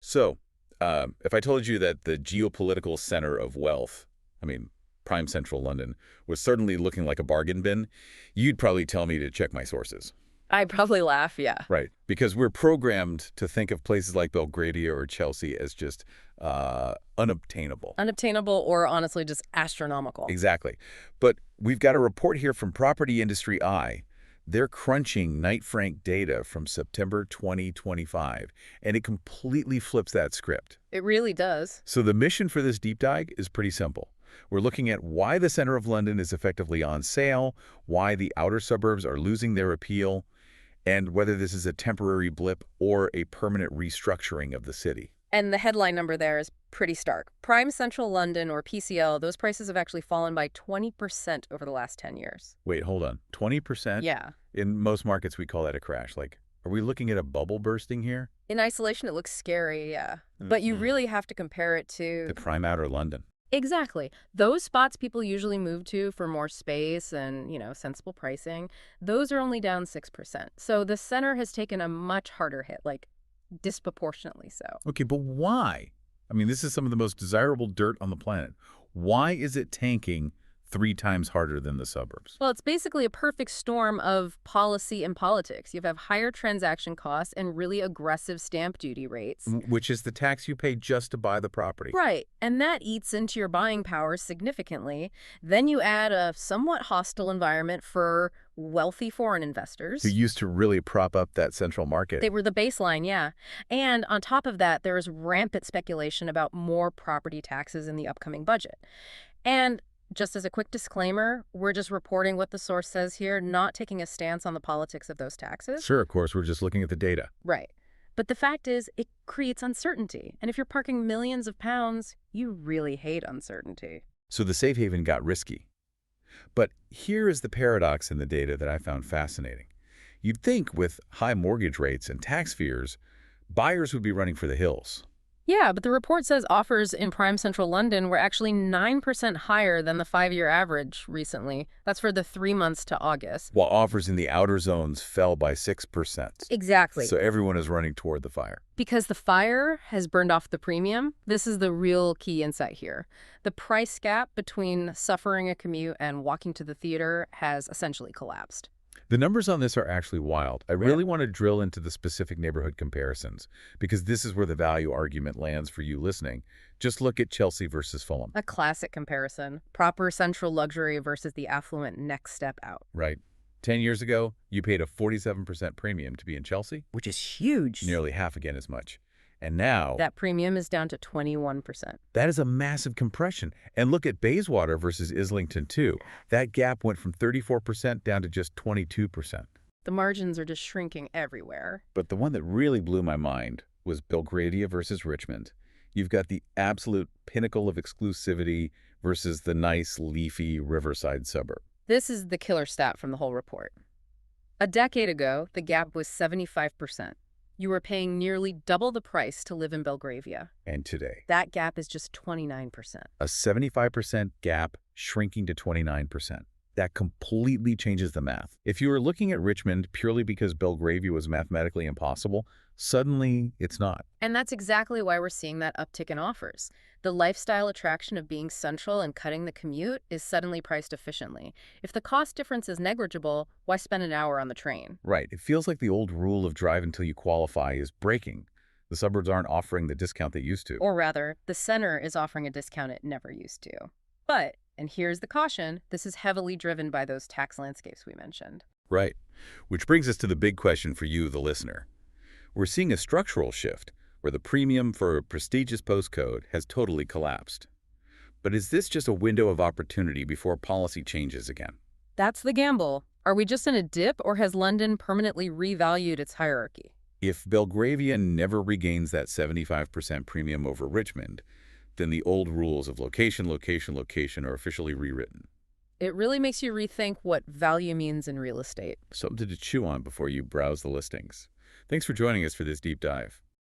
So, if I told you that the geopolitical center of wealth, I mean, prime central London, was certainly looking like a bargain bin, you'd probably tell me to check my sources. I'd probably laugh, yeah. Right. Because we're programmed to think of places like Belgravia or Chelsea as just unobtainable. Unobtainable or honestly just astronomical. Exactly. But we've got a report here from Property Industry Eye. They're crunching Knight Frank data from September 2025, and it completely flips that script. It really does. So the mission for this deep dive is pretty simple. We're looking at why the center of London is effectively on sale, why the outer suburbs are losing their appeal, and whether this is a temporary blip or a permanent restructuring of the city. And the headline number there is pretty stark. Prime Central London, or PCL, those prices have actually fallen by 20% over the last 10 years. Wait, hold on. 20%? Yeah. In most markets, we call that a crash. Like, are we looking at a bubble bursting here? In isolation, it looks scary, yeah. But you really have to compare it to... The prime outer London. Exactly. Those spots people usually move to for more space and, sensible pricing, those are only down 6%. So the center has taken a much harder hit, like disproportionately so. Okay, but why? I mean, this is some of the most desirable dirt on the planet. Why is it tanking 3 times harder than the suburbs? Well, it's basically a perfect storm of policy and politics. You have higher transaction costs and really aggressive stamp duty rates. Which is the tax you pay just to buy the property. Right, and that eats into your buying power significantly. Then you add a somewhat hostile environment for wealthy foreign investors. Who used to really prop up that central market. They were the baseline, yeah. And on top of that, there is rampant speculation about more property taxes in the upcoming budget. And just as a quick disclaimer, we're just reporting what the source says here, not taking a stance on the politics of those taxes. Sure, of course, we're just looking at the data. Right. But the fact is, it creates uncertainty. And if you're parking millions of pounds, you really hate uncertainty. So the safe haven got risky. But here is the paradox in the data that I found fascinating. You'd think with high mortgage rates and tax fears, buyers would be running for the hills. Yeah, but the report says offers in prime central London were actually 9% higher than the 5-year average recently. That's for the 3 months to August. While offers in the outer zones fell by 6%. Exactly. So everyone is running toward the fire. Because the fire has burned off the premium, this is the real key insight here. The price gap between suffering a commute and walking to the theater has essentially collapsed. The numbers on this are actually wild. I really want to drill into the specific neighborhood comparisons, because this is where the value argument lands for you listening. Just look at Chelsea versus Fulham. A classic comparison. Proper central luxury versus the affluent next step out. Right. 10 years ago, you paid a 47% premium to be in Chelsea. Which is huge. Nearly half again as much. And now... that premium is down to 21%. That is a massive compression. And look at Bayswater versus Islington, too. That gap went from 34% down to just 22%. The margins are just shrinking everywhere. But the one that really blew my mind was Belgravia versus Richmond. You've got the absolute pinnacle of exclusivity versus the nice, leafy riverside suburb. This is the killer stat from the whole report. A decade ago, the gap was 75%. You were paying nearly double the price to live in Belgravia. And today? That gap is just 29%. A 75% gap shrinking to 29%. That completely changes the math. If you were looking at Richmond purely because Belgravia was mathematically impossible, suddenly it's not. And that's exactly why we're seeing that uptick in offers. The lifestyle attraction of being central and cutting the commute is suddenly priced efficiently. If the cost difference is negligible, why spend an hour on the train? Right. It feels like the old rule of drive until you qualify is breaking. The suburbs aren't offering the discount they used to. Or rather, the center is offering a discount it never used to. But, and here's the caution, this is heavily driven by those tax landscapes we mentioned. Right. Which brings us to the big question for you, the listener. We're seeing a structural shift where the premium for a prestigious postcode has totally collapsed. But is this just a window of opportunity before policy changes again? That's the gamble. Are we just in a dip, or has London permanently revalued its hierarchy? If Belgravia never regains that 75% premium over Richmond, then the old rules of location, location, location are officially rewritten. It really makes you rethink what value means in real estate. Something to chew on before you browse the listings. Thanks for joining us for this deep dive.